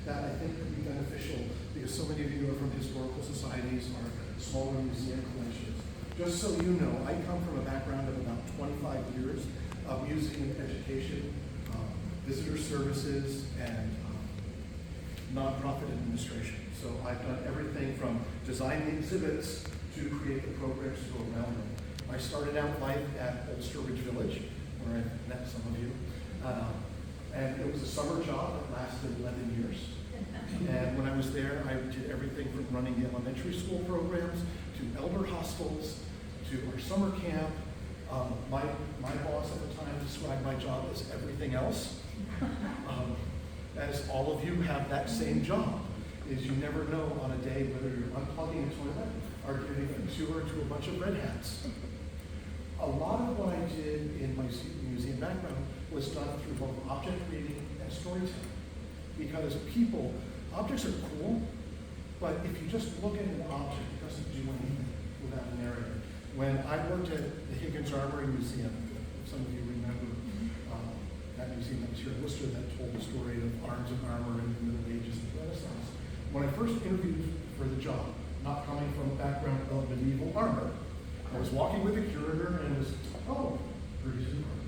that I think could be beneficial because so many of you are from historical societies or smaller museum collections. Just so you know, I come from a background of about 25 years of museum education, visitor services, and nonprofit administration. So I've done everything from design the exhibits to create the programs to go around them. I started out life at Ulster Ridge Village, where I met some of you. And it was a summer job that lasted 11 years. And when I was there, I did everything from running the elementary school programs to elder hostels to our summer camp. My boss at the time described my job as everything else. As all of you have that same job, is you never know on a day whether you're unplugging a toilet or giving a tour to a bunch of red hats. A lot of what I did in my museum background was done through both object reading and storytelling. Because objects are cool, but if you just look at an object, it doesn't do anything without a narrator. When I worked at the Higgins Armory Museum, if some of you remember that museum that was here in Worcester that told the story of arms and armor in the Middle Ages and the Renaissance. When I first interviewed for the job, not coming from a background of medieval armor, I was walking with the curator and it was, oh, pretty suit armor.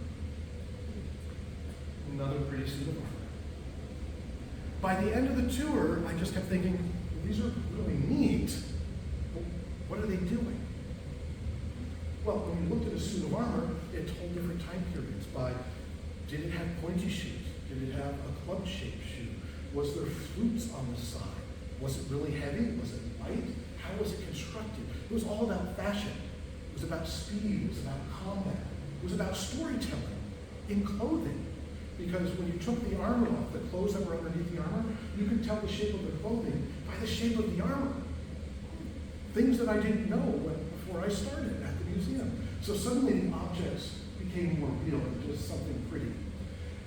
Another pretty suit of armor. By the end of the tour, I just kept thinking, well, these are really neat. What are they doing? Well, when you looked at a suit of armor, it told different time periods by, did it have pointy shoes? Did it have a club-shaped shoe? Was there flutes on the side? Was it really heavy? Was it light? How was it constructed? It was all about fashion. It was about speed. It was about combat. It was about storytelling in clothing. Because when you took the armor off, the clothes that were underneath the armor, you could tell the shape of the clothing by the shape of the armor. Things that I didn't know before I started at the museum. So suddenly the objects became more real and just something pretty.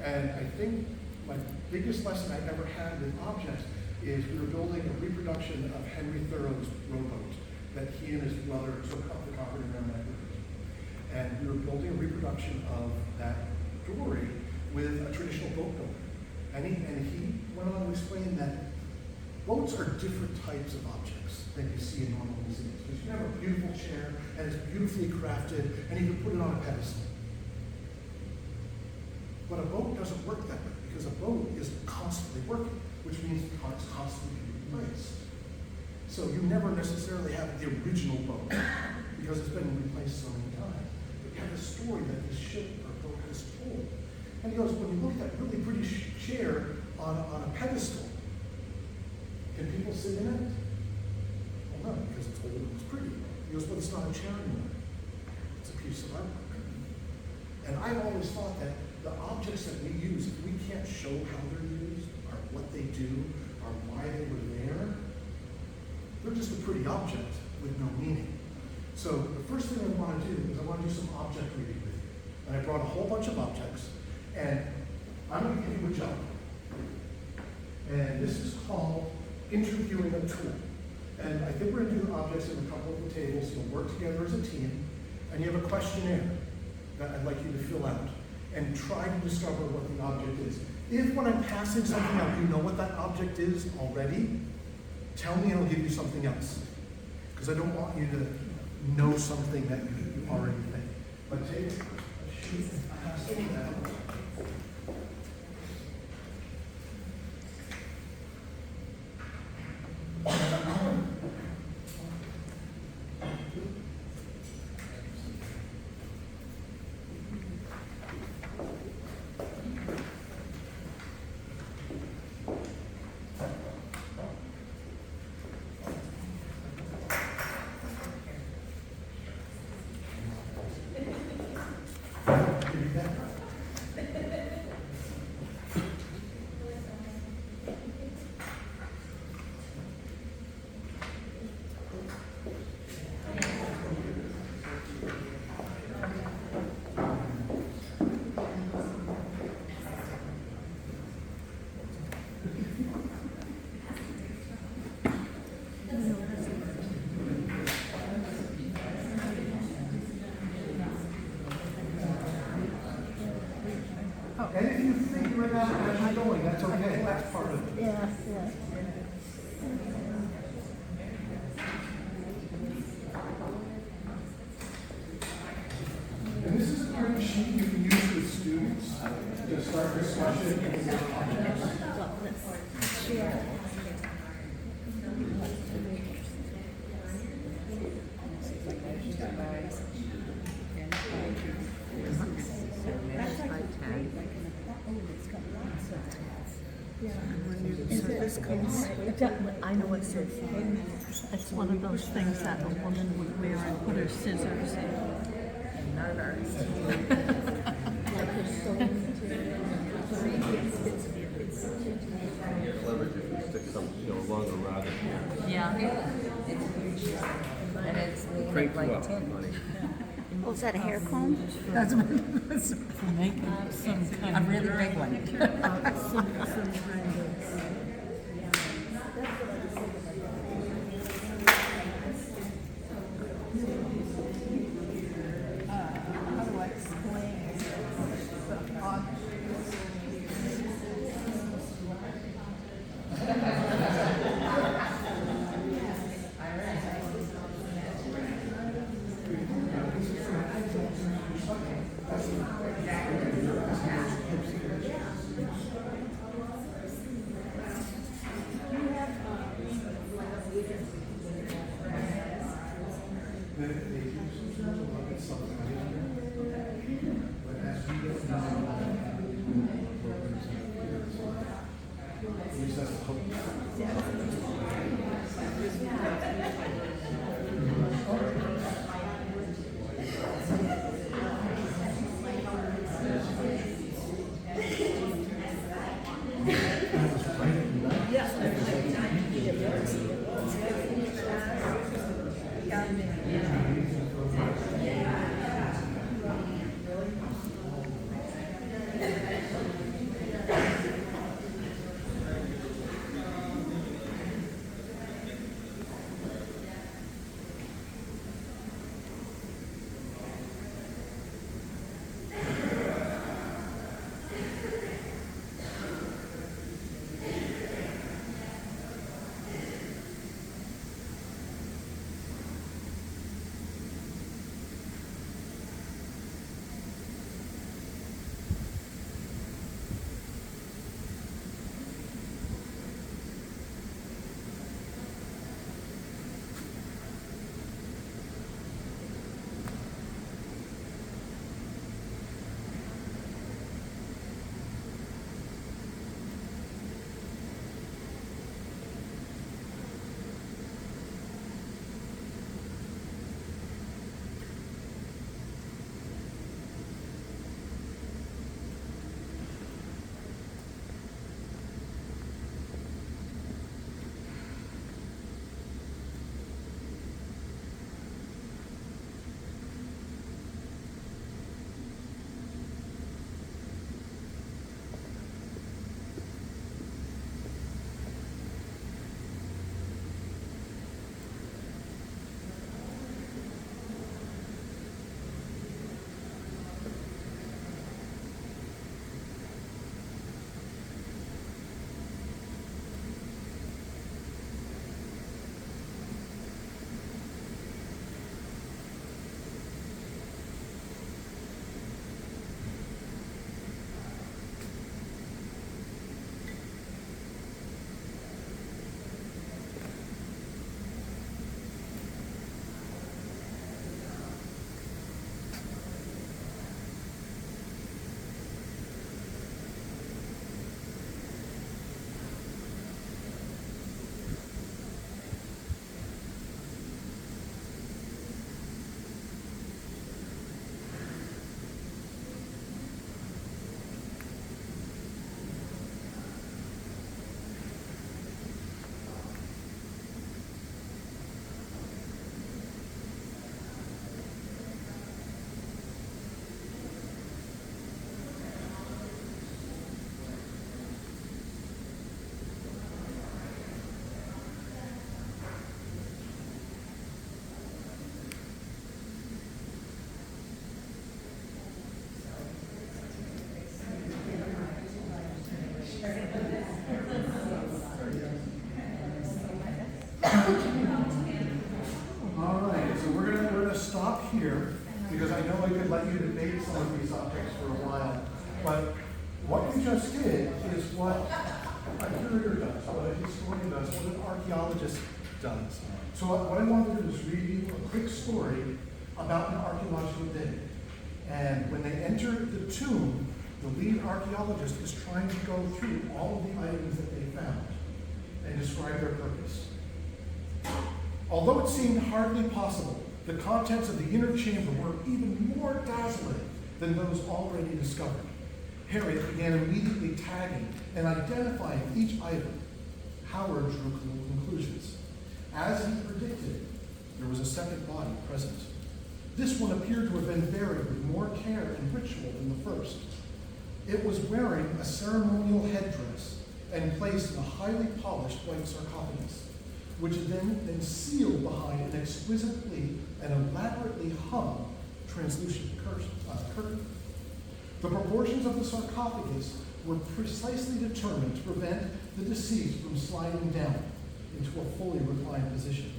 And I think my biggest lesson I ever had with objects is we were building a reproduction of Henry Thoreau's rowboat that he and his brother took up the Concord and Merrimack Rivers. And we were building a reproduction of that story with a traditional boat builder. And he went on to explain that boats are different types of objects than you see in normal museums. Because you have a beautiful chair, and it's beautifully crafted, and you can put it on a pedestal. But a boat doesn't work that way, because a boat is constantly working, which means parts constantly being replaced. So you never necessarily have the original boat, because it's been replaced so many times. But you have a story that this ship or boat has told. And he goes, when you look at that really pretty chair on a pedestal, can people sit in it? Well, no, because it's old and it's pretty. He goes, well, it's not a chair anymore. It's a piece of artwork. And I've always thought that the objects that we use, if we can't show how they're used, or what they do, or why they were there, they're just a pretty object with no meaning. So the first thing I want to do is I want to do some object reading with you. And I brought a whole bunch of objects, and I'm going to give you a job. And this is called interviewing a tool. And I think we're going to do the objects in a couple of the tables. You'll work together as a team, and you have a questionnaire that I'd like you to fill out and try to discover what the object is. If when I'm passing something out, you know what that object is already, tell me and I'll give you something else. Because I don't want you to know something that you already think. But take a sheet and pass it out. part of it. Yeah, yeah. And this is a great sheet you can use with students to start discussion and their projects. Share. So this comes, I know it says, it's one of those things that a woman would wear and put her scissors in. Leverage if you stick some, longer rod in here. Yeah. And it's made Crank of you like up, tin. buddy. Oh, is that a hair comb? That's what it was. For making some kind A of. really big one. Some kind of. How do I explain? All right, so we're gonna stop here because I know I could let you debate some of these objects for a while, but what we just did is what a curator does, what a historian does, what an archaeologist does. So what I want to do is read you a quick story about an archaeological dig. And when they enter the tomb, the lead archaeologist is trying to go through all of the items that they found and describe their purpose. Although it seemed hardly possible, the contents of the inner chamber were even more dazzling than those already discovered. Harriet began immediately tagging and identifying each item. Howard drew conclusions. As he predicted, there was a second body present. This one appeared to have been buried with more care and ritual than the first. It was wearing a ceremonial headdress and placed in a highly polished white sarcophagus, which had then been sealed behind an exquisitely and elaborately hung translucent curtain. The proportions of the sarcophagus were precisely determined to prevent the deceased from sliding down into a fully reclined position.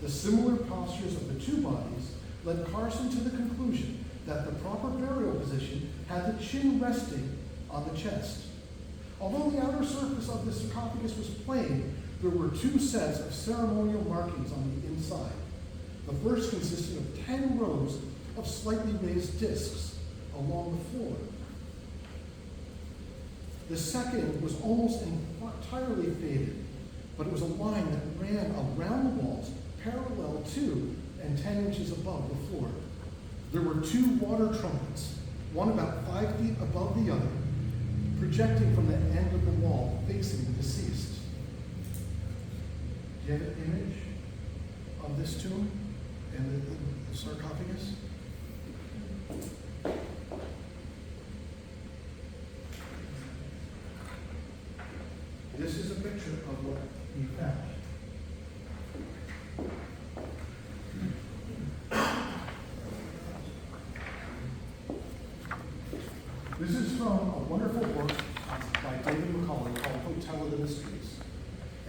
The similar postures of the two bodies led Carson to the conclusion that the proper burial position had the chin resting on the chest. Although the outer surface of the sarcophagus was plain, there were two sets of ceremonial markings on the inside. The first consisted of 10 rows of slightly raised discs along the floor. The second was almost entirely faded, but it was a line that ran around the walls, parallel to and 10 inches above the floor. There were two water trumpets, one about 5 feet above the other, projecting from the end of the wall facing the deceased. Do you have an image of this tomb and the sarcophagus? This is a picture of what we found. This is from a wonderful work by David called Hotel of the Mysteries.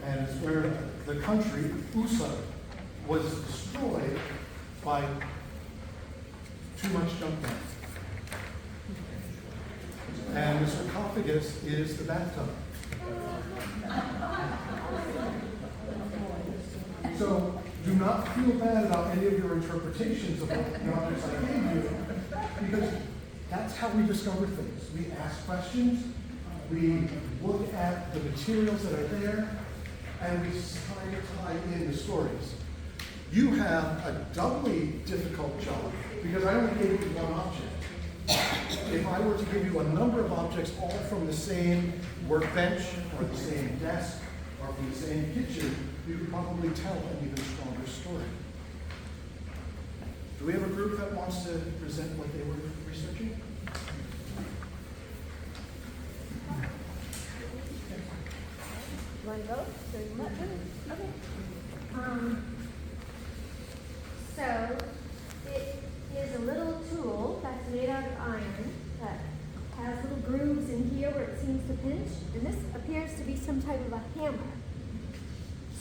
And it's where the country, USA, was destroyed by too much junk down. And the sarcophagus is the bathtub. So do not feel bad about any of your interpretations of what the objects I gave you, because that's how we discover things. We ask questions, we look at the materials that are there, and we try to tie in the stories. You have a doubly difficult job, because I only gave you one object. If I were to give you a number of objects all from the same workbench, or the same desk, or from the same kitchen, you could probably tell an even stronger story. Do we have a group that wants to present what they were researching? Want to go? So you want to? Okay. So it is a little tool that's made out of iron that has little grooves in here where it seems to pinch, and this appears to be some type of a hammer.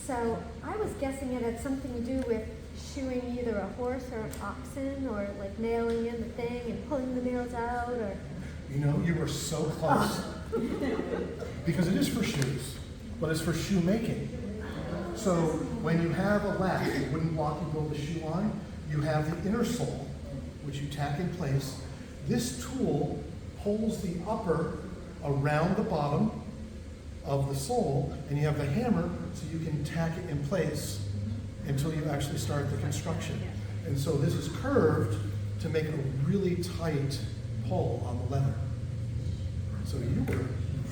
So I was guessing it had something to do with shoeing either a horse or an oxen, or like nailing in the thing and pulling the nails out, or... You know, you were so close. Because it is for shoes, but it's for shoemaking. So when you have a latch, a wooden block you build the shoe on, you have the inner sole, which you tack in place. This tool pulls the upper around the bottom of the sole, and you have the hammer so you can tack it in place until you actually start the construction. And so this is curved to make it a really tight pull on the leather. So you were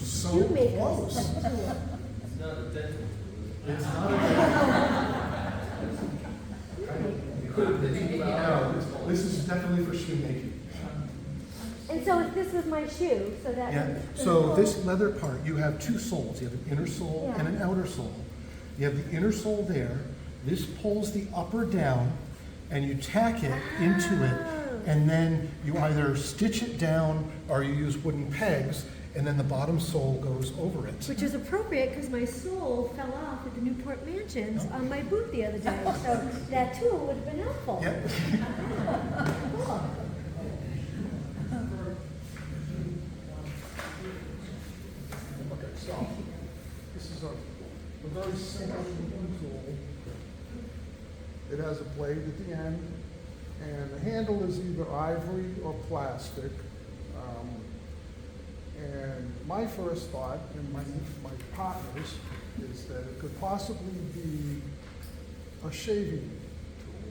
so close. It's not a dental. It's not a no, this is definitely for shoemaking. And so if this was my shoe, so that... Yeah, so this leather part, you have two soles. You have an inner sole and an outer sole. You have the inner sole there. This pulls the upper down, and you tack it into it, and then you either stitch it down or you use wooden pegs, and then the bottom sole goes over it. Which is appropriate because my sole fell off at the Newport Mansions on my boot the other day. So that tool would have been helpful. Yep. Cool. Okay, so this is a very simple tool. It has a blade at the end, and the handle is either ivory or plastic. And my first thought, and my partners, is that it could possibly be a shaving tool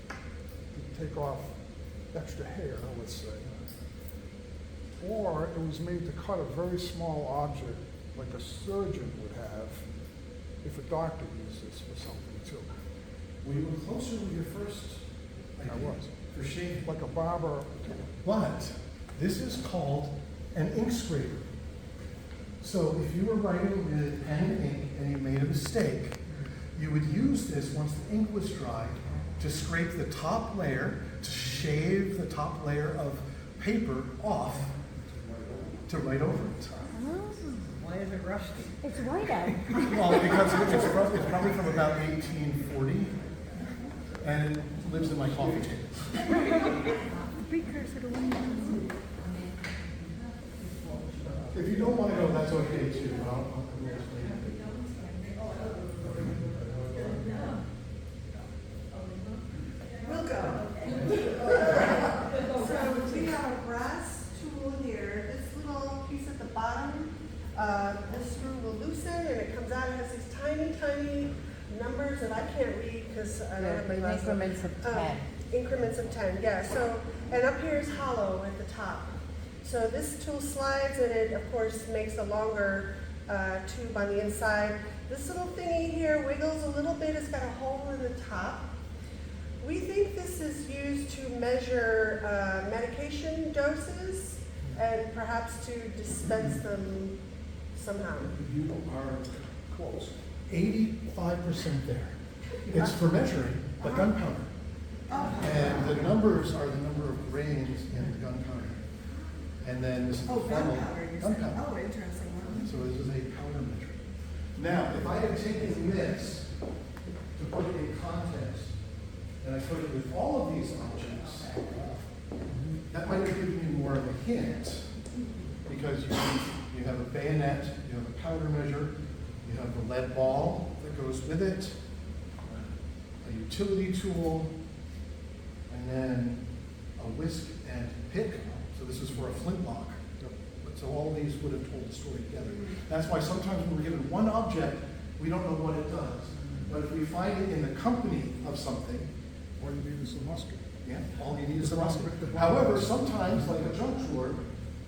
to take off extra hair, let's say. Or it was made to cut a very small object, like a surgeon would have if a doctor used this for something too. Well, you were closer with your first And I idea was. for shaving. Like a barber. But this is called an ink scraper. So if you were writing with pen and ink and you made a mistake, you would use this once the ink was dry to scrape the top layer, to shave the top layer of paper off to write over it. Why is it rusty? It's white out. Well, because it's probably from about 1840, and it lives in my coffee table. Precursor to Windows. If you don't want to go, that's okay too. But I'll explain it. We'll go. So we have a brass tool here. This little piece at the bottom, this screw will loosen and it comes out. It has these tiny, tiny numbers that I can't read because I don't have my glasses. Increments of 10. Increments of 10, yeah. So, and up here is hollow at the top. So this tool slides and it, of course, makes a longer tube on the inside. This little thingy here wiggles a little bit. It's got a hole in the top. We think this is used to measure medication doses and perhaps to dispense them somehow. You are close. 85% there. It's for measuring, but gunpowder. And the numbers are the number of grains in the gunpowder. And then this is the funnel. Gunpowder. Oh, interesting. So this is a powder measure. Now, if I had taken this to put it in context, and I put it with all of these objects, that might have given me more of a hint, because you have a bayonet, you have a powder measure, you have the lead ball that goes with it, a utility tool, and then a whisk and pick. So this is for a flintlock. So all these would have told the story together. That's why sometimes when we're given one object, we don't know what it does. But if we find it in the company of something, All you need is a musket. yeah, all you need is the musket. However, sometimes, like a junk drawer,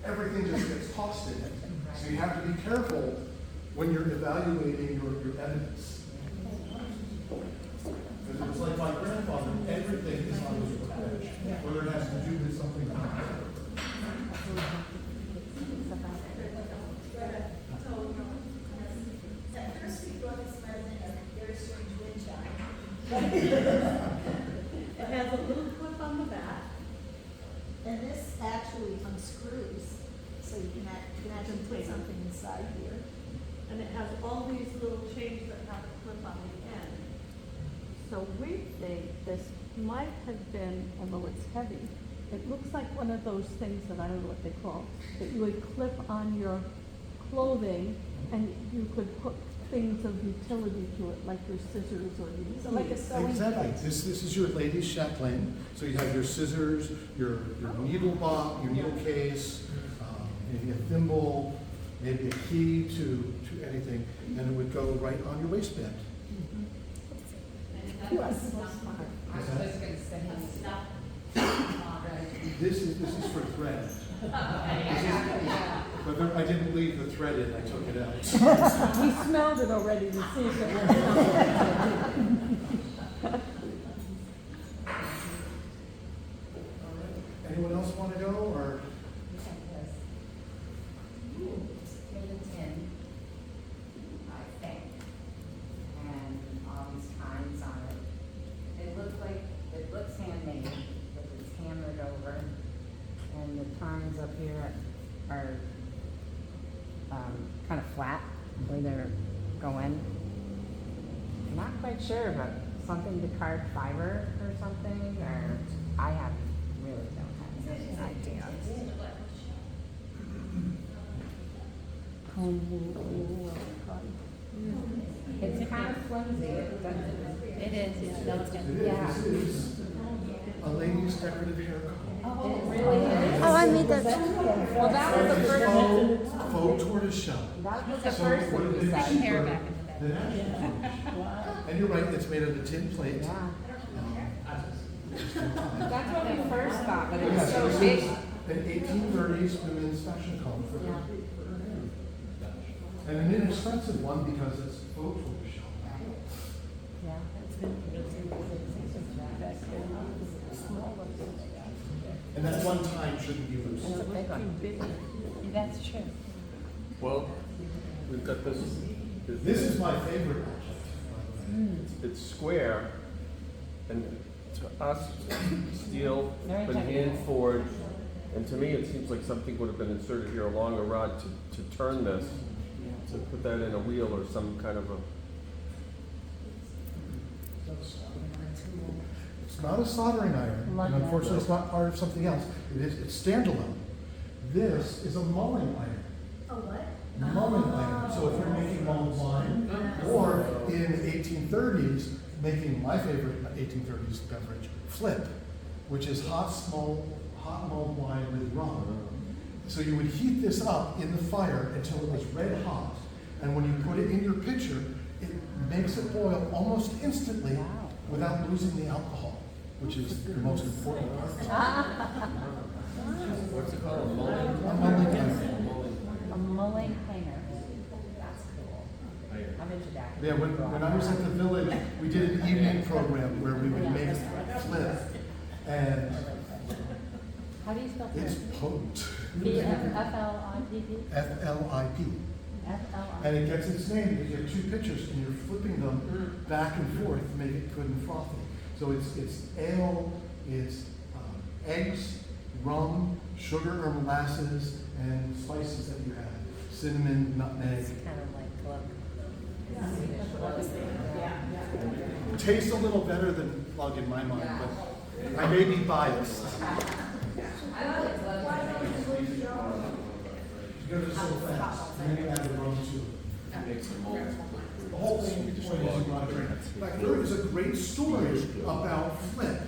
everything just gets tossed in it. So you have to be careful when you're evaluating your evidence. Because it was like my grandfather, everything is on his bench, whether it has to do with something or not. It has a little clip on the back. And this actually unscrews, so you can imagine put something inside here. And it has all these little chains that have a clip on the end. So we think this might have been, although it's heavy, it looks like one of those things that I don't know what they call, that you would clip on your clothing and you could put things of utility to it, like your scissors or your So like a keys. sewing Exactly. place. This is your ladies' chatelaine. So you have your scissors, your needle box, your needle case, maybe a thimble, maybe a key to anything, and it would go right on your waistband. You are so smart. This is for thread. But I didn't leave the thread in, I took it out. He smelled it already to see if it was. Anyone else want to go, or? Made of tin, I think, and all these times on it. It looks handmade, but it's hammered over, and the times up here are kind of flat where they're going. I'm not quite sure, but something to carve fiber or something, or I really don't have any idea. It's kind of flimsy. It is, yeah, no, it's good. Yeah. This is a lady's decorative hair comb. Oh, it really is. Oh, I made that. Well, that was the It's first. faux tortoise shell. That was the So first what thing it you is said. cheaper than actual tortoise. And you're right, it's made of a tin plate. Yeah. That's what we first thought, but it Yeah, was so so this big. is an 1830s women's fashion comb for Yeah. and an inexpensive one because it's faux tortoise shell. Yeah. And that one time shouldn't be loose. It's a big one. That's true. Well, we've got this. This is my favorite project. It's square, and to us, steel, Very been technical. hand forged, and to me, it seems like something would have been inserted here along a rod to turn this, to put that in a wheel or some kind of a. It's not a soldering iron, Love and that. unfortunately, it's not part of something else. It's standalone. This is a mulling iron. Oh, what? Mulling iron. So if you're making mulled wine, or in the 1830s, making my favorite 1830s beverage, flip, which is hot mulled wine with rum. So you would heat this up in the fire until it was red hot, and when you put it in your pitcher, it makes it boil almost instantly without losing the alcohol, which is the most important part. What's it called? A mulling? A mulling iron. A mulling hanger. That's cool. I'm into that. Yeah, when I was at the village, we did an evening program where we would make flip, and How do you spell it's flip? potent. F-L-I-P-P? F-L-I-P. F-L-I. And it gets its name because you have two pitchers and you're flipping them back and forth to make it good and frothy. So it's ale, it's eggs, rum, sugar or molasses, and spices that you have. Cinnamon, nutmeg. Kind of like club. Tastes a little better than plug in my mind, but I may be biased. You go to so fast, and then you add the rum to it. The whole thing is not drink. In fact, there is a great story about flip.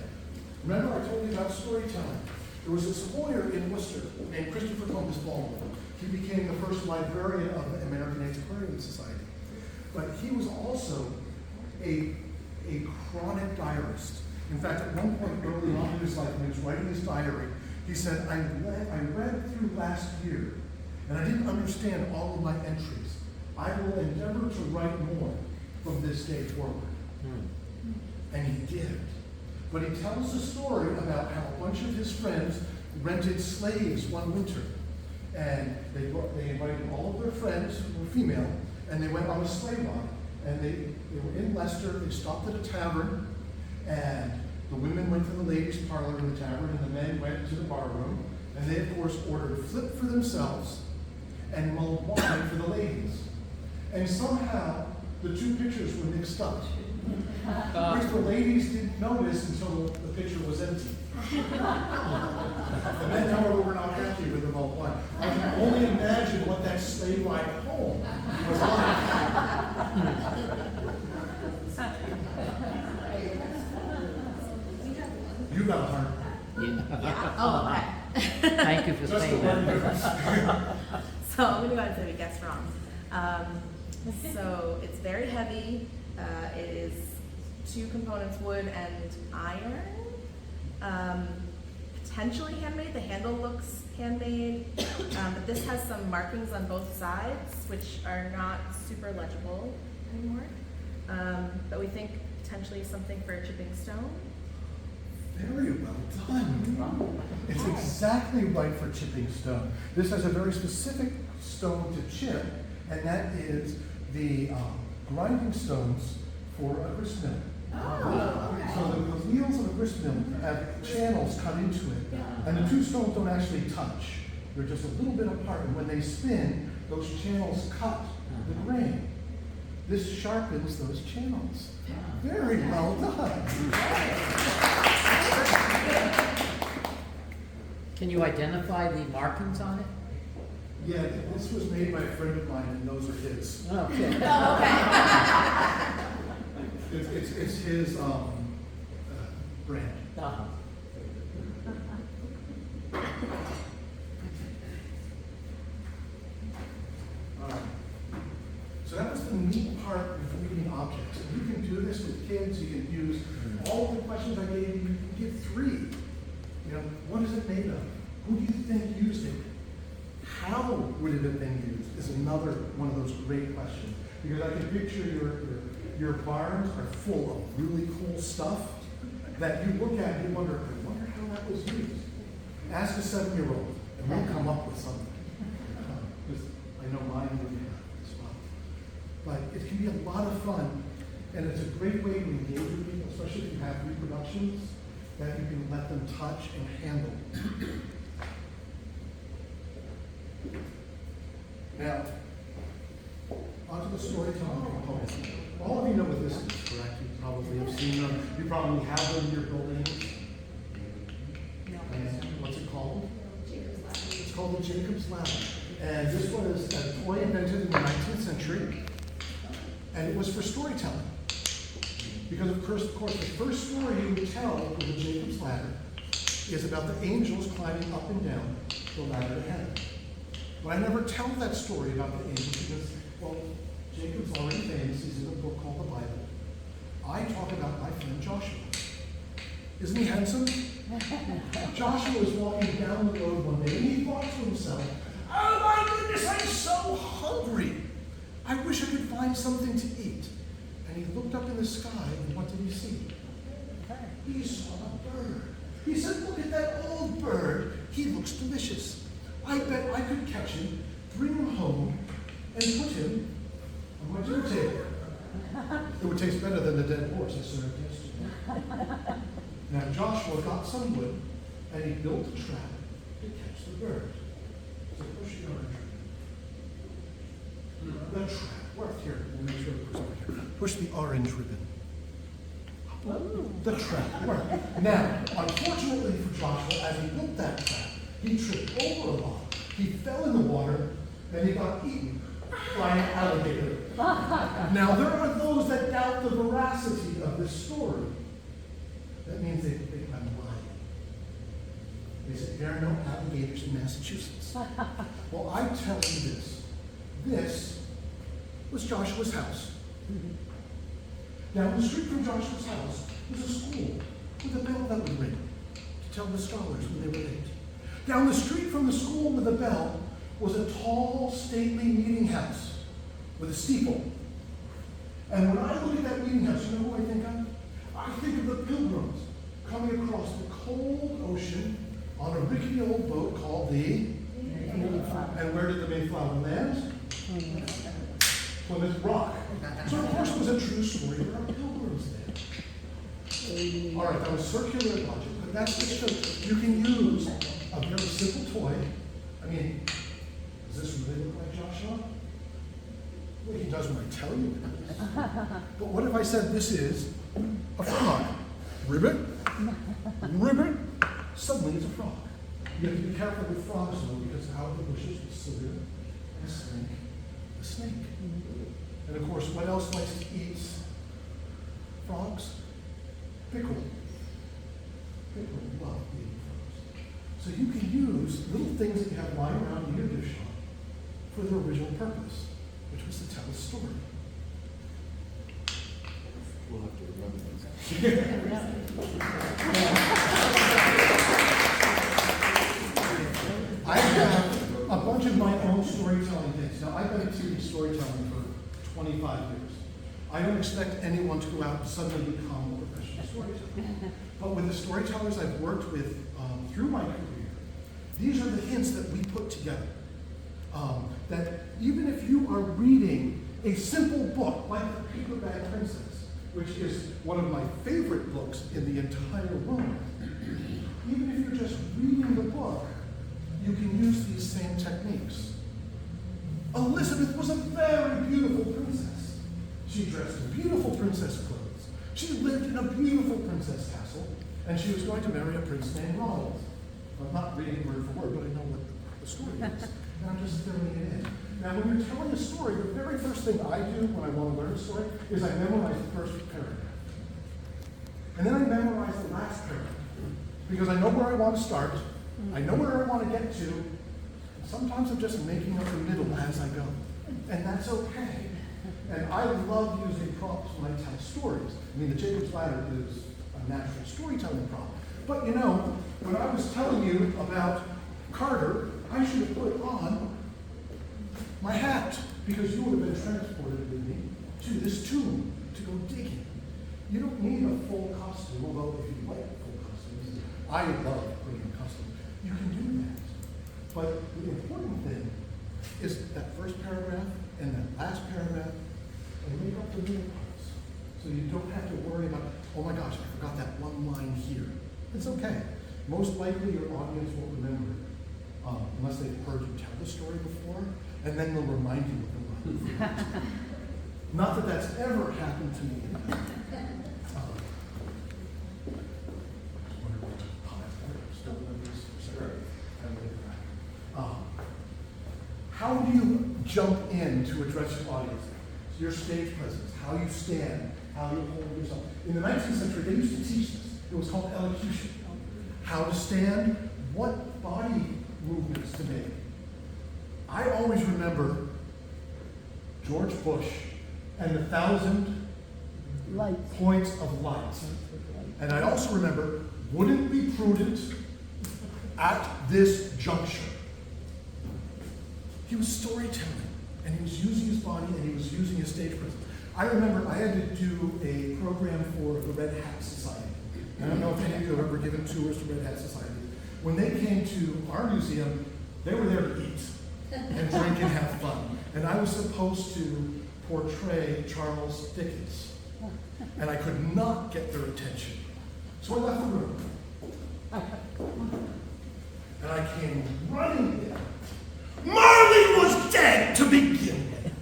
Remember I told you about storytelling? There was this lawyer in Worcester named Christopher Columbus Baldwin. He became the first librarian of the American Antiquarian Society. But he was also a chronic diarist. In fact, at one point early on in his life, when he was writing his diary, he said, I read through last year, and I didn't understand all of my entries. I will endeavor to write more from this day forward. And he did. But he tells a story about how a bunch of his friends rented slaves one winter. And they invited all of their friends, who were female, and they went on a sleigh ride. And they were in Leicester, they stopped at a tavern, and the women went to the ladies' parlor in the tavern, and the men went to the bar room, and they, of course, ordered flip for themselves and mulled wine for the ladies. And somehow, the two pitchers were mixed up. Which the ladies didn't notice until the pitcher was empty. The men, however, were not happy with the mulled wine. I can only imagine what that sleigh ride home was like. You got a heart. Oh, okay. Thank you for Just saying the that. So I'm gonna go ahead and say we guessed wrong. So it's very heavy. It is two components, wood and iron. Potentially handmade. The handle looks handmade, but this has some markings on both sides, which are not super legible anymore. But we think potentially something for chipping stone. Very well done. It's exactly right for chipping stone. This has a very specific stone to chip, and that is the grinding stones for a grist mill. So the wheels of a grist mill have channels cut into it, and the two stones don't actually touch. They're just a little bit apart, and when they spin, those channels cut the grain. This sharpens those channels. Very well done. Can you identify the markings on it? Yeah, this was made by a friend of mine, and those are his. Okay. It's his brand. Uh-huh. So that was the neat part of reading objects. And you can do this with kids. You can use all of the questions I gave you. You can give 3. You know, what is it made of? Who do you think used it? How would it have been used? Is another one of those great questions. Because I can picture your barns are full of really cool stuff that you look at and you wonder how that was used. Ask a 7-year-old, and they'll come up with something. Because I know mine would have as well. But it can be a lot of fun, and it's a great way to engage with people, especially if you have reproductions that you can let them touch and handle. Now, onto the storytelling component. All of you know what this is, correct? You probably have seen them. You probably have them in your buildings. And what's it called? It's called the Jacob's Ladder. And this was a toy invented in the 19th century. And it was for storytelling. Because of course, the first story you would tell with the Jacob's Ladder is about the angels climbing up and down the ladder to heaven. But I never tell that story about the angels because, well, Jacob's already famous. He's in a book called the Bible. I talk about my friend Joshua. Isn't he handsome? Joshua was walking down the road one day and he thought to himself, oh my goodness, I'm so hungry. I wish I could find something to eat. And he looked up in the sky and what did he see? He saw a bird. He said, look at that old bird. He looks delicious. I bet I could catch him, bring him home, and put him on my dinner table. It would taste better than the dead horse I served yesterday. Now Joshua got some wood, and he built a trap to catch the bird. So push the orange ribbon. The trap worked. Here, we'll make sure it goes over here. Push the orange ribbon. The trap worked. Now, unfortunately for Joshua, as he built that trap, he tripped over a log. He fell in the water, and he got eaten by an alligator. Now, there are those that doubt the veracity of this story. That means they think I'm lying. They say, there are no alligators in Massachusetts. Well, I tell you this. This was Joshua's house. Down the street from Joshua's house was a school with a bell that would ring to tell the scholars when they were late. Down the street from the school with a bell was a tall, stately meeting house with a steeple. And when I look at that meeting house, you know who I think of? I think of the pilgrims coming across the cold ocean on a rickety old boat called the Mayflower. And where did the Mayflower land? Plymouth Rock. So of course it was a true story. There are pilgrims there. All right, that was circular logic, but that's just so you can use a very simple toy. I mean, does this really look like Joshua? Well, he does when I tell you it is. But what if I said this is a frog? Ribbit, ribbit, suddenly it's a frog. You have to be careful with frogs though, because out of the bushes will slither and slink a snake. And of course, what else likes to eat frogs? Pickerel. Pickerel love eating frogs. So you can use little things that you have lying around in your dish for their original purpose, which was to tell a story. We'll have to remember those. I have a bunch of my own storytelling things. Now, I've been teaching storytelling for 25 years. I don't expect anyone to go out and suddenly become a professional storyteller. But with the storytellers I've worked with through my career, these are the hints that we put together. That even if you are reading a simple book like The Paperback Princess, which is one of my favorite books in the entire world, even if you're just reading the book, you can use these same techniques. Elizabeth was a very beautiful princess. She dressed in beautiful princess clothes. She lived in a beautiful princess castle, and she was going to marry a prince named Ronald. I'm not reading word for word, but I know what the story is, and I'm just filling it in. Now, when you're telling a story, the very first thing I do when I want to learn a story is I memorize the first paragraph. And then I memorize the last paragraph, because I know where I want to start, I know where I want to get to. Sometimes I'm just making up the middle as I go, and that's okay. And I love using props when I tell stories. I mean, the Jacob's Ladder is a natural storytelling prop. But you know, when I was telling you about Carter, I should have put on my hat, because you would have been transported with me to this tomb to go digging. You don't need a full costume, although if you like full costumes, I love putting on costumes. You can do that. But the important thing is that first paragraph and that last paragraph, and make up the middle parts. So you don't have to worry about, oh my gosh, I forgot that one line here. It's okay. Most likely your audience won't remember it, unless they've heard you tell the story before, and then they'll remind you of the line. Not that that's ever happened to me. How do you jump in to address your audience? Your stage presence, how you stand, how you hold yourself. In the 19th century, they used to teach this. It was called elocution. How to stand, what body movements to make. I always remember George Bush and the 1,000 points of light. And I also remember, wouldn't be prudent at this juncture. He was storytelling, and he was using his body, and he was using his stage presence. I remember I had to do a program for the Red Hat Society. I don't know if any of you have ever given tours to Red Hat Society. When they came to our museum, they were there to eat and drink and have fun. And I was supposed to portray Charles Dickens. And I could not get their attention. So I left the room. And I came running in. Marley was dead to begin with.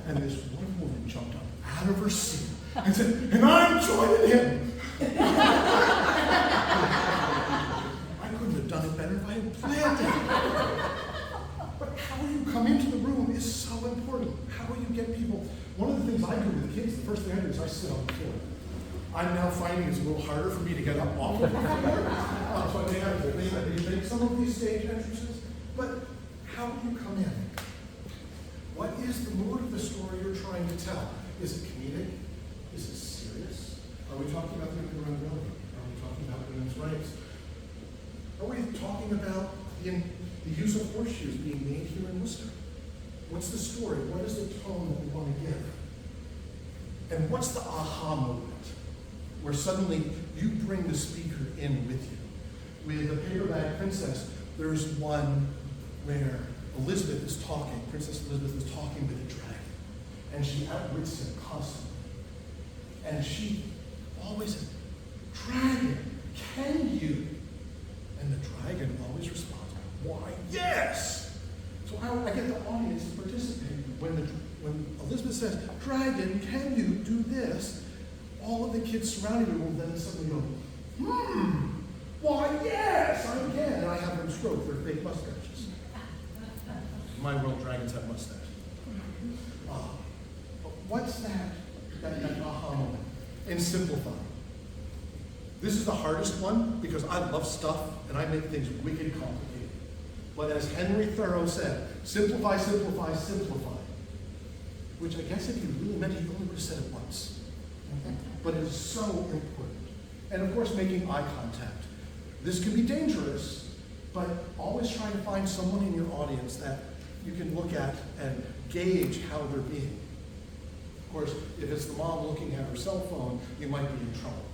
And this one woman jumped up out of her seat and said, and I'm joining him. I couldn't have done it better if I had planned it. But how you come into the room is so important. How you get people. One of the things I do with kids, the first thing I do is I sit on the floor. I'm now finding it's a little harder for me to get up off of the floor. So I may have to make some of these stage entrances. But how do you come in? What is the mood of the story you're trying to tell? Is it comedic? Is it serious? Are we talking about the underground railroad? Are we talking about women's rights? Are we talking about the use of horseshoes being made here in Worcester? What's the story? What is the tone that we want to give? And what's the aha moment? Where suddenly you bring the speaker in with you. With the Paperback Princess, there's one where Elizabeth is talking, Princess Elizabeth is talking with a dragon, and she outwits him constantly. And she always says, dragon, can you? And the dragon always responds, why, yes! So I get the audience to participate. When Elizabeth says, dragon, can you do this? All of the kids surrounding her will then suddenly go, why, yes, I can. And I have them stroke their fake mustaches. My world, dragons have mustaches. But what's that aha moment? And simplify. This is the hardest one because I love stuff and I make things wicked complicated. But as Henry Thoreau said, simplify, simplify, simplify. Which I guess if he really meant, he only would have said it once. But it's so important. And of course, making eye contact. This can be dangerous, but always trying to find someone in your audience that you can look at and gauge how they're being. Of course, if it's the mom looking at her cell phone, you might be in trouble.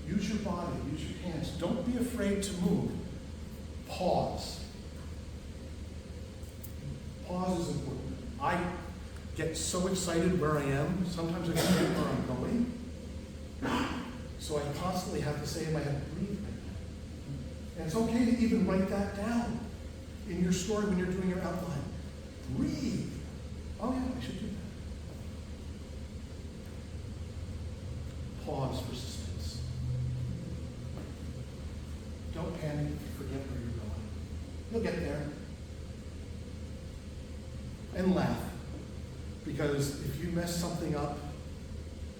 Use your body, use your hands. Don't be afraid to move. Pause. Pause is important. I get so excited where I am, sometimes I forget where I'm going. So I constantly have to say in my head, breathe right now. And it's okay to even write that down in your story when you're doing your outline. Breathe. Oh yeah, I should do that. Pause for suspense. Don't panic, forget where you're going. You'll get there. And laugh. Because if you mess something up,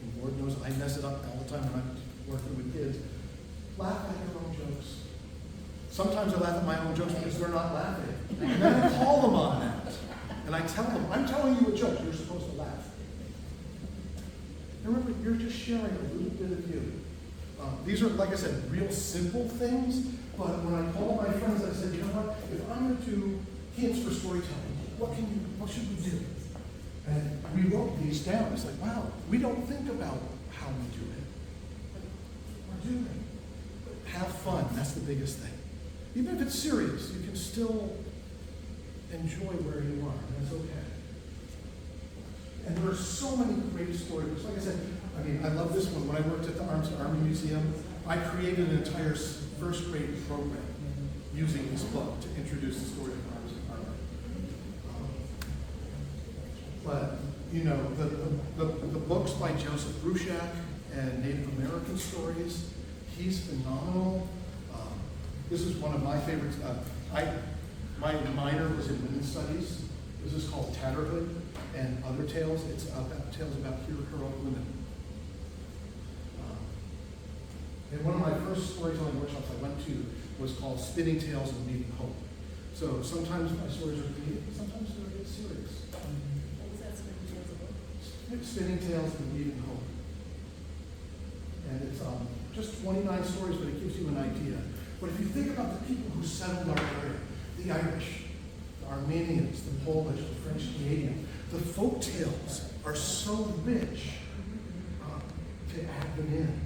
and Lord knows I mess it up all the time when I'm working with kids, laugh at your own jokes. Sometimes I laugh at my own jokes because they're not laughing. And then I call them on that. And I tell them, I'm telling you a joke, you're supposed to laugh. And remember, you're just sharing a little bit of you. These are, like I said, real simple things, but when I call my friends, I said, you know what, if I'm going to do hints for storytelling, what should we do? And we wrote these down. It's like, wow, we don't think about how we do it. We're doing it. Have fun, that's the biggest thing. Even if it's serious, you can still enjoy where you are, and that's okay. And there are so many great storybooks. Like I said, I love this one. When I worked at the Army Museum, I created an entire first grade program using this book to introduce the story of arms and armor. But, you know, the books by Joseph Bruchac and Native American stories, he's phenomenal. This is one of my favorites. My minor was in women's studies. This is called Tatterhood and Other Tales. It's about tales about heroic women. And one of my first storytelling workshops I went to was called Spinning Tales and Weaving Hope. So sometimes my stories are comedic, sometimes they're a bit serious. What was that Spinning Tales about? Spinning Tales and Weaving Hope. And it's just 29 stories, but it gives you an idea. But if you think about the people who settled our area, the Irish, the Armenians, the Polish, the French Canadian, the folk tales are so rich to add them in.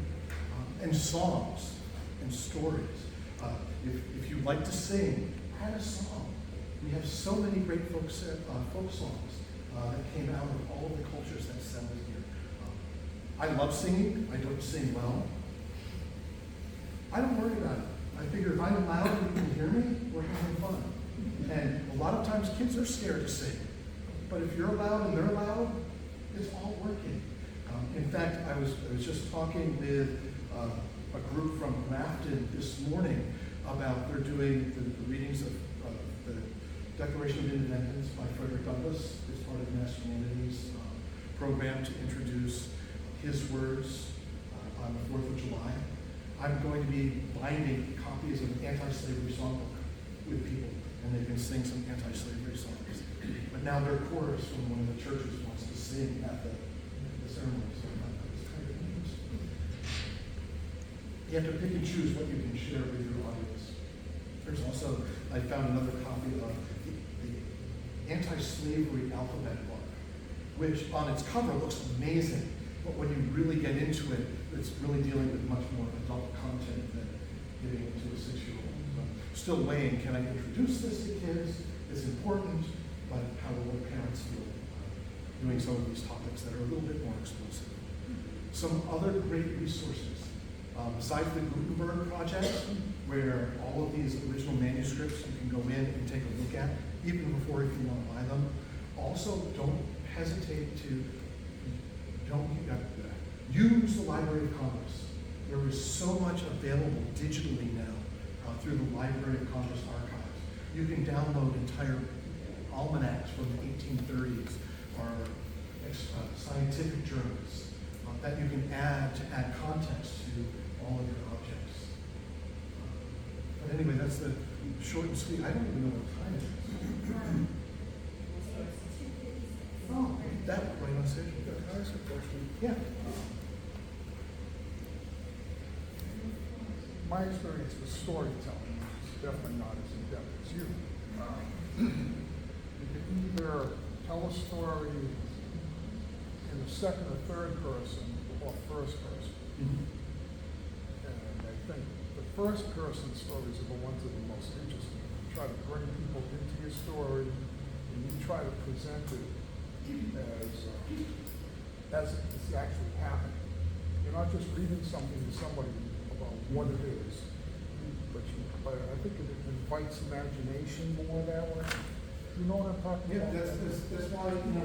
And songs and stories. If you like to sing, add a song. We have so many great folk songs that came out of all of the cultures that settled here. I love singing. I don't sing well. I don't worry about it. I figure if I'm loud and you can hear me, we're having fun. And a lot of times kids are scared to sing. But if you're loud and they're loud, it's all working. In fact, I was just talking with a group from Grafton this morning about they're doing the readings of the Declaration of Independence by Frederick Douglass as part of the Mass Humanities program to introduce his words on the 4th of July. I'm going to be binding copies of an anti-slavery songbook with people, and they can sing some anti-slavery songs. But now their chorus from one of the churches wants to sing at the ceremony. So it's kind of interesting. You have to pick and choose what you can share with your audience. There's also, I found another copy of the anti-slavery alphabet book, which on its cover looks amazing, but when you really get into it, it's really dealing with much more adult content than getting into a 6-year-old. So still weighing, can I introduce this to kids? It's important, but how will the parents feel doing some of these topics that are a little bit more explosive? Some other great resources. Besides the Gutenberg project, where all of these original manuscripts you can go in and take a look at, even before if you want to buy them. Also, don't hesitate to use the Library of Congress. There is so much available digitally now through the Library of Congress archives. You can download entire almanacs from the 1830s or scientific journals that you can add to add context to all of your objects. But anyway, that's the short and sweet. I don't even know what time it is. Oh, that right on stage. Can I ask a question? Yeah. My experience with storytelling is definitely not as in-depth as you. You can either tell a story in the second or third person or first person. And I think the first person stories are the ones that are the most interesting. You try to bring people into your story and you try to present it as it's actually happening. You're not just reading something to somebody about what it is, but I think it invites imagination more that way. You know what I'm talking Yeah, about? that's why, you know,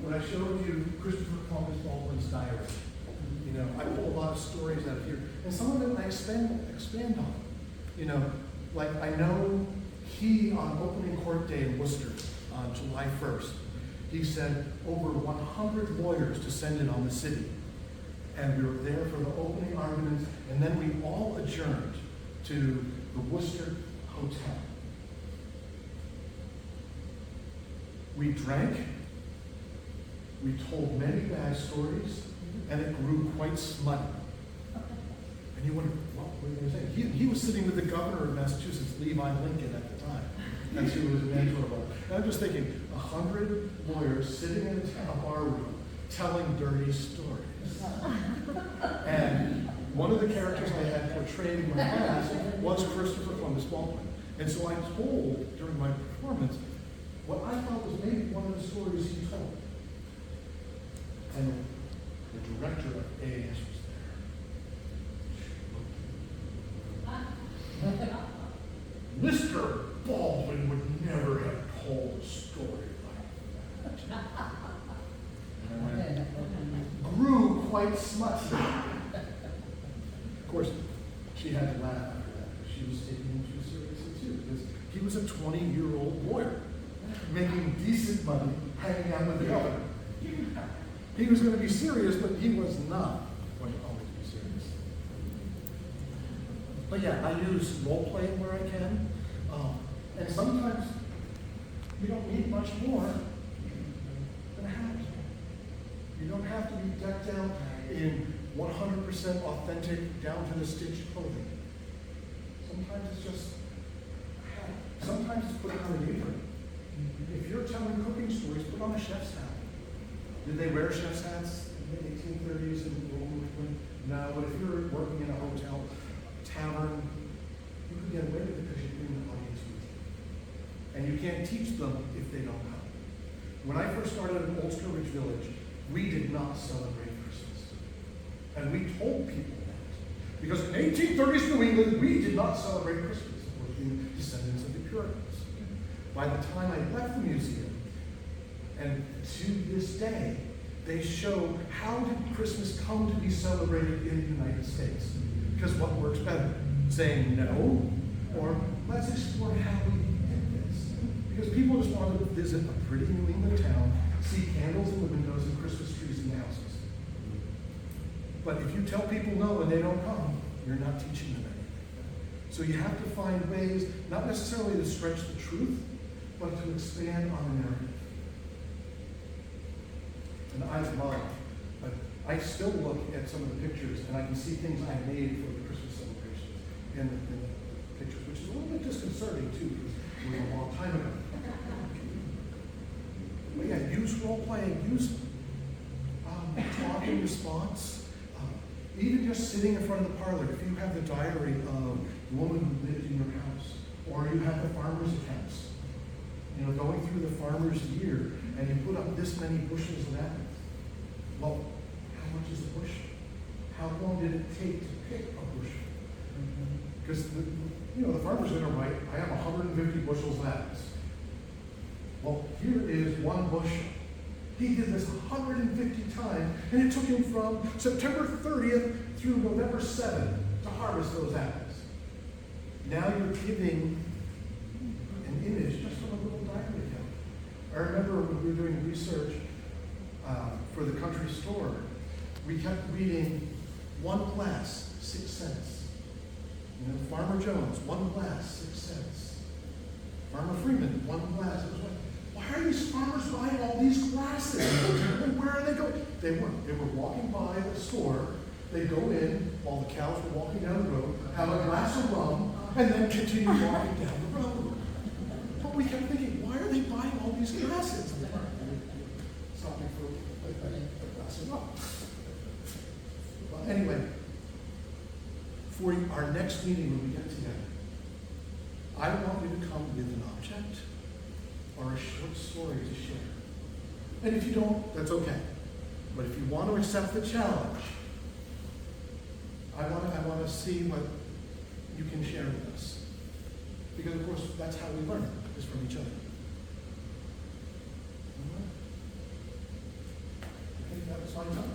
when I showed you Christopher Columbus Baldwin's diary, you know, I pull a lot of stories out of here, and some of them I expand on. You know, like I know he, on opening court day in Worcester, on July 1st, he sent over 100 lawyers to send in on the city. And we were there for the opening arguments, and then we all adjourned to the Worcester Hotel. We drank, we told many bad stories, and it grew quite smutty. And you wonder, what were they saying? He was sitting with the governor of Massachusetts, Levi Lincoln, at the time. That's who was mentor about. And I'm just thinking, 100 lawyers sitting in a bar room telling dirty stories. And one of the characters I had portrayed in my class was Christopher Columbus Baldwin. And so I told during my performance what I thought was maybe one of the stories he told. And the director of AAS was there. Mr. Baldwin would never have told a story like that. And I went, grew quite smutty. Of course, she had to laugh after that. She was taking him too seriously too, because he was a 20-year-old lawyer making decent money hanging out with the governor. He was going to be serious, but he was not going to always be serious. But yeah, I use role playing where I can, and sometimes you don't need much more than a hat. You don't have to be decked out in 100% authentic, down to the stitch clothing. Sometimes it's just a hat. Sometimes it's putting on a apron. If you're telling cooking stories, put on a chef's hat. Did they wear chef's hats in the 1830s in World War II? No, but if you're working in a hotel, tavern, you can get away with it because you bring the audience with you. And you can't teach them if they don't come. When I first started in Ulster Ridge Village, we did not celebrate Christmas. And we told people that. Because in 1830s New England, we did not celebrate Christmas. We're being descendants of the Puritans. By the time I left the museum, and to this day, they show how did Christmas come to be celebrated in the United States. Because what works better? Saying no, or let's explore how we did this. Because people just want to visit a pretty New England town, see candles in the windows and Christmas trees in the houses. But if you tell people no and they don't come, you're not teaching them anything. So you have to find ways, not necessarily to stretch the truth, but to expand on the narrative. And I love, but I still look at some of the pictures and I can see things I made for the Christmas celebrations in the pictures, which is a little bit disconcerting too, because it was a long time ago. But yeah, use role playing, use talk and response. Even just sitting in front of the parlor, if you have the diary of the woman who lived in your house, or you have the farmer's accounts, you know, going through the farmer's year, and you put up this many bushels of apples. Well, how much is a bushel? How long did it take to pick a bushel? Because the farmer's going to write, I have 150 bushels of apples. Well, here is one bushel. He did this 150 times, and it took him from September 30th through November 7th to harvest those apples. Now you're giving an image just from a little diary account. I remember when we were doing research for the country store, we kept reading one glass, 6 cents. You know, Farmer Jones, one glass, 6 cents. Farmer Freeman, one glass. It was like, why are these farmers buying all these glasses? And where are they going? They were walking by the store. They go in while the cows were walking down the road, have a glass of rum, and then continue walking down the road. But we kept thinking, why are they buying all these glasses? Stopping for a glass of rum. Well, anyway, for our next meeting when we get together, I want you to come with an object or a short story to share. And if you don't, that's okay. But if you want to accept the challenge, I want to see what you can share with us. Because of course, that's how we learn, is from each other. my job.